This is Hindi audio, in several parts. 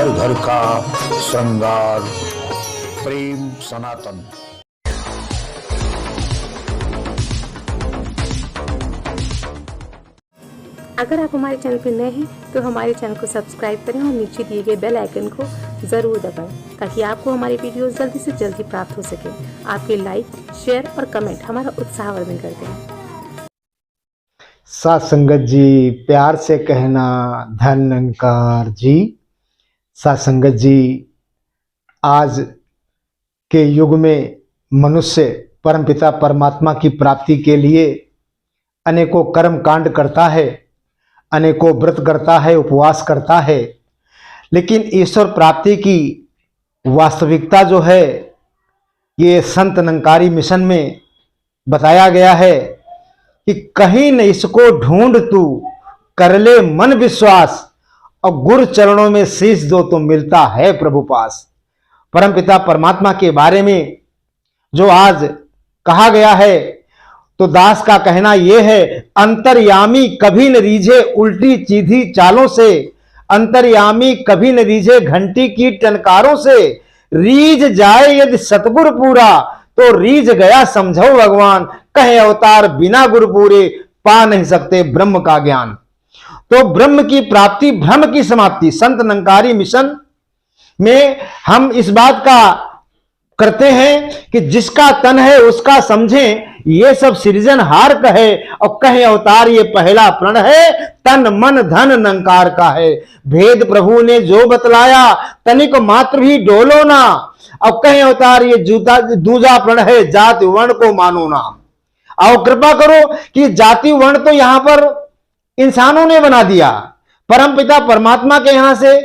घर घर का श्रृंगार। प्रेम सनातन। अगर आप हमारे चैनल पर नए हैं तो हमारे चैनल को सब्सक्राइब करें और नीचे दिए गए बेल आइकन को ज़रूर दबाएं ताकि आपको हमारी वीडियोस जल्दी से जल्दी प्राप्त हो सके। आपके लाइक, शेयर और कमेंट हमारा उत्साहवर्धन करते हैं। साथ संगत जी, प्यार से कहना धन्यकार जी। साथ संगत जी, आज के युग में मनुष्य परमपिता परमात्मा की प्राप्ति के लिए अनेकों कर्म कांड करता है, अनेकों व्रत करता है, उपवास करता है, लेकिन ईश्वर प्राप्ति की वास्तविकता जो है ये संत निरंकारी मिशन में बताया गया है कि कहीं न इसको ढूंढ तू, कर ले मन विश्वास, और गुरु चरणों में शीश दो तो मिलता है प्रभु पास। परमपिता परमात्मा के बारे में जो आज कहा गया है तो दास का कहना यह है, अंतर्यामी कभी न रीझे उल्टी सीधी चालों से, अंतर्यामी कभी न रीझे घंटी की टनकारों से, रीझ जाए यदि सतगुरु पूरा तो रीझ गया समझो भगवान, कहे अवतार बिना गुरु पूरे पा नहीं सकते ब्रह्म का ज्ञान। तो ब्रह्म की प्राप्ति, ब्रह्म की समाप्ति, संत निरंकारी मिशन में हम इस बात का करते हैं कि जिसका तन है उसका समझें, ये सब सृजनहार कहे, और कहे अवतार ये पहला प्रण है, तन मन धन निरंकार का है। भेद प्रभु ने जो बतलाया तनिक मात्र भी डोलो ना, अब कहे अवतार ये दूजा प्रण है, जाति वर्ण को मानो ना। और कृपा करो कि जाति वर्ण तो यहां पर इंसानों ने बना दिया, परमपिता परमात्मा के यहां से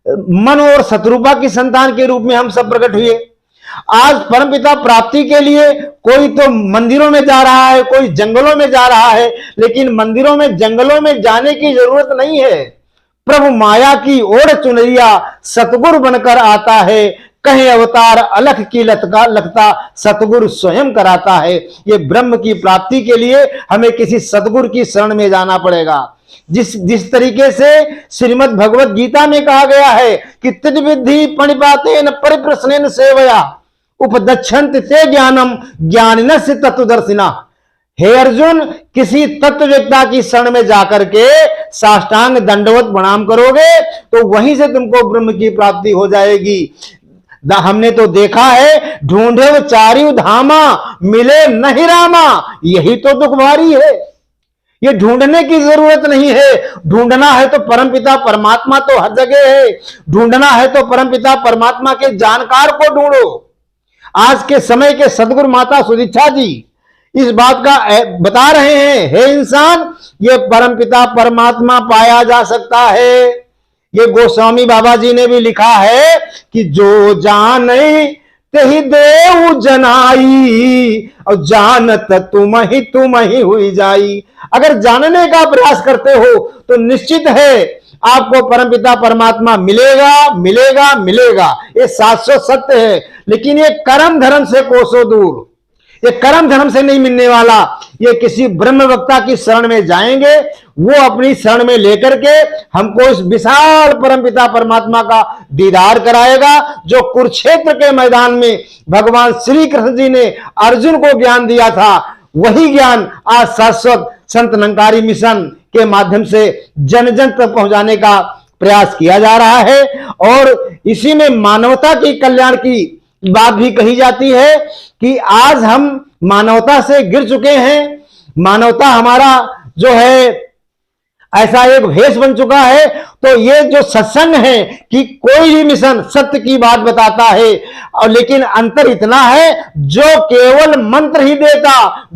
मन और शत्रुपा की संतान के रूप में हम सब प्रकट हुए। आज परमपिता प्राप्ति के लिए कोई तो मंदिरों में जा रहा है, कोई जंगलों में जा रहा है, लेकिन मंदिरों में जंगलों में जाने की जरूरत नहीं है। प्रभु माया की ओर चुनरिया सतगुरु बनकर आता है, कहे अवतार अलख की लगता सतगुरु स्वयं कराता है। ये ब्रह्म की प्राप्ति के लिए हमें किसी सतगुरु की शरण में जाना पड़ेगा। जिस तरीके से श्रीमद् भगवत गीता में कहा गया है कि तिद्विद्धि प्रणिपातेन परिप्रश्नेन सेवया उपदच्छन्ति ते ज्ञानम ज्ञानिनस्य तत्वदर्शिना। हे अर्जुन, किसी तत्ववेत्ता की शरण में जाकर के साष्टांग दंडवत प्रणाम करोगे तो वहीं से तुमको ब्रह्म की प्राप्ति हो जाएगी। हमने तो देखा है, ढूंढे चारियु धामा मिले नहीं रामा, यही तो दुख भारी है। ये ढूंढने की जरूरत नहीं है, ढूंढना है तो परमपिता परमात्मा तो हर जगह है, ढूंढना है तो परमपिता परमात्मा के जानकार को ढूंढो। आज के समय के सदगुरु माता सुदीक्षा जी इस बात का बता रहे हैं, हे इंसान, ये परमपिता परमात्मा पाया जा सकता है। ये गोस्वामी बाबा जी ने भी लिखा है कि जो जाने तेहि देव जनाई, और जानत तुम ही हुई जाई। अगर जानने का प्रयास करते हो तो निश्चित है आपको परमपिता परमात्मा मिलेगा मिलेगा मिलेगा, ये शाश्वत सत्य है। लेकिन ये कर्म धर्म से कोसों दूर, ये कर्म धर्म से नहीं मिलने वाला। ये किसी ब्रह्म वक्ता की शरण में जाएंगे, वो अपनी शरण में लेकर के हमको इस विशाल परमपिता परमात्मा का दीदार कराएगा। जो कुरुक्षेत्र के मैदान में भगवान श्री कृष्ण जी ने अर्जुन को ज्ञान दिया था, वही ज्ञान आज शाश्वत संत निरंकारी मिशन के माध्यम से जन जन तक पहुंचाने का प्रयास किया जा रहा है। और इसी में मानवता की कल्याण की बात भी कही जाती है कि आज हम मानवता से गिर चुके हैं। मानवता हमारा जो है ऐसा एक भेष बन चुका है। तो ये जो सत्संग है कि कोई भी मिशन सत्य की बात बताता है, और लेकिन अंतर इतना है, जो केवल मंत्र ही देता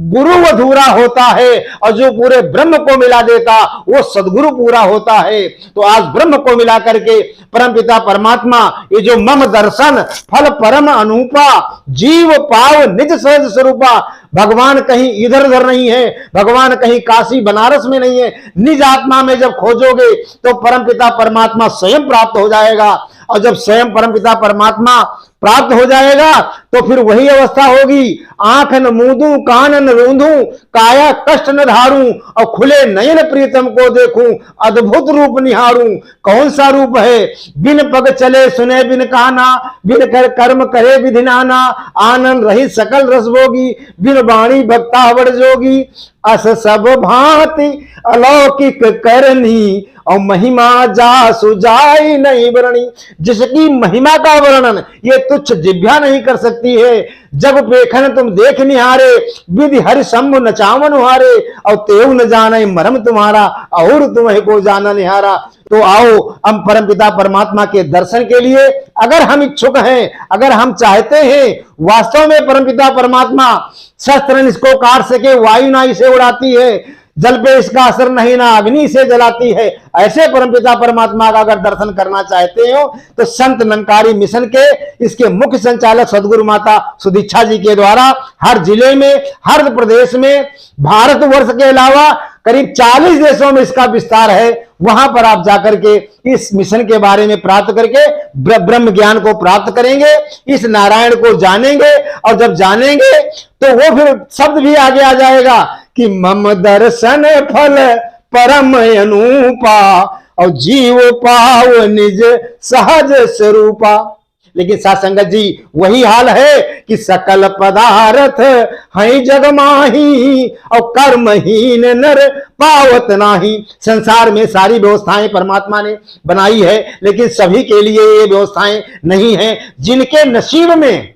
गुरु अधूरा होता है, और जो पूरे ब्रह्म को मिला देता वो सदगुरु पूरा होता है। तो आज ब्रह्म को मिला करके परमपिता परमात्मा, ये जो मम दर्शन फल परम अनूपा, जीव पाव निज सहज स्वरूपा, भगवान कहीं इधर उधर नहीं है, भगवान कहीं काशी बनारस में नहीं है। निज आत्मा में जब खोजोगे तो परमपिता परमात्मा स्वयं प्राप्त हो जाएगा, और जब स्वयं परमपिता परमात्मा प्राप्त हो जाएगा तो फिर वही अवस्था होगी, आंख न मूंदूं, कान न रूंधूं, काया कष्ट न धारूं, और खुले नयन प्रीतम को देखूं, अद्भुत रूप निहारूं। कौन सा रूप है? बिन पग चले सुने बिन काना, बिन कर कर्म करे विधि नाना, आनंद रहित सकल रस भोगी, बिन वाणी भक्ता बड़ जोगी, अस सब भांति अलौकिक करनी, और महिमा जा सुजाई नहीं वर्णी। जिसकी महिमा का वर्णन ये तुच्छ जिभ्या नहीं कर सकती है। जब पेखन तुम देख निहारे, विधि हरि शंभु नचावन हारे, और तेऊ न जाने मरम तुम्हारा, और तुम्हें को जाना निहारा। तो आओ हम परमपिता परमात्मा के दर्शन के लिए अगर हम इच्छुक हैं, अगर हम चाहते हैं वास्तव में परमपिता परमात्मा शस्त्र इसको काट सके, वायु ना इसे उड़ाती है, जल पे इसका असर नहीं, ना अग्नि से जलाती है, ऐसे परमपिता परमात्मा का अगर दर्शन करना चाहते हो तो संत निरंकारी मिशन के इसके मुख्य संचालक सदगुरु माता सुदीक्षा जी के द्वारा हर जिले में, हर प्रदेश में, भारतवर्ष के अलावा करीब 40 देशों में इसका विस्तार है। वहां पर आप जाकर के इस मिशन के बारे में प्राप्त करके ब्रह्म ज्ञान को प्राप्त करेंगे, इस नारायण को जानेंगे, और जब जानेंगे तो वो फिर शब्द भी आगे आ जाएगा कि मम दर्शन फल परम अनुपा, और जीव पाव निज सहज स्वरूपा। लेकिन साथ संगत जी वही हाल है कि सकल पदार्थ हैं जग माही, और कर्महीन नर पावत नाही। संसार में सारी व्यवस्थाएं परमात्मा ने बनाई है, लेकिन सभी के लिए ये व्यवस्थाएं नहीं है। जिनके नसीब में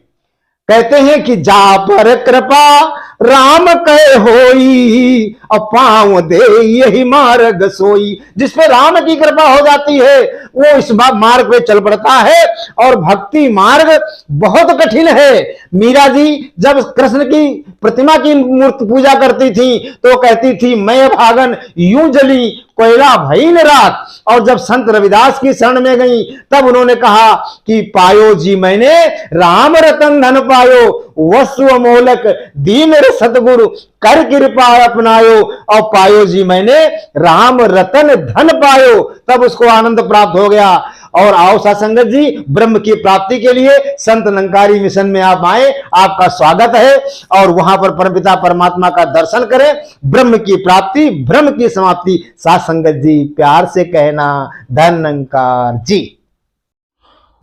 कहते हैं कि जा पर कृपा राम कह होई, और पांव दे यही मार्ग सोई। जिस पे राम की कृपा हो जाती है वो इस मार्ग पे चल पड़ता है, और भक्ति मार्ग बहुत कठिन है। मीरा जी जब कृष्ण की प्रतिमा की मूर्ति पूजा करती थी तो कहती थी मैं भागन यूं जली कोयला भई न रात। और जब संत रविदास की शरण में गई तब उन्होंने कहा कि पायो जी मैंने राम रतन धन पायो, वस्तु अमोलक दी मेरे सतगुरु कर कृपा अपनायो, और पायो जी मैंने राम रतन धन पायो। तब उसको आनंद प्राप्त हो गया। और आओ सत्संगत जी, ब्रह्म की प्राप्ति के लिए संत निरंकारी मिशन में आप आए, आपका स्वागत है, और वहां पर परमपिता परमात्मा का दर्शन करें। ब्रह्म की प्राप्ति, ब्रह्म की समाप्ति। सत्संगत जी प्यार से कहना धन्यंकार जी।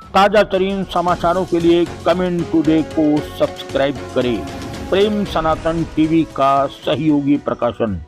ताजा तरीन समाचारों के लिए कमेंट टुडे को सब्सक्राइब करें। प्रेम सनातन टीवी का सहयोगी प्रकाशन।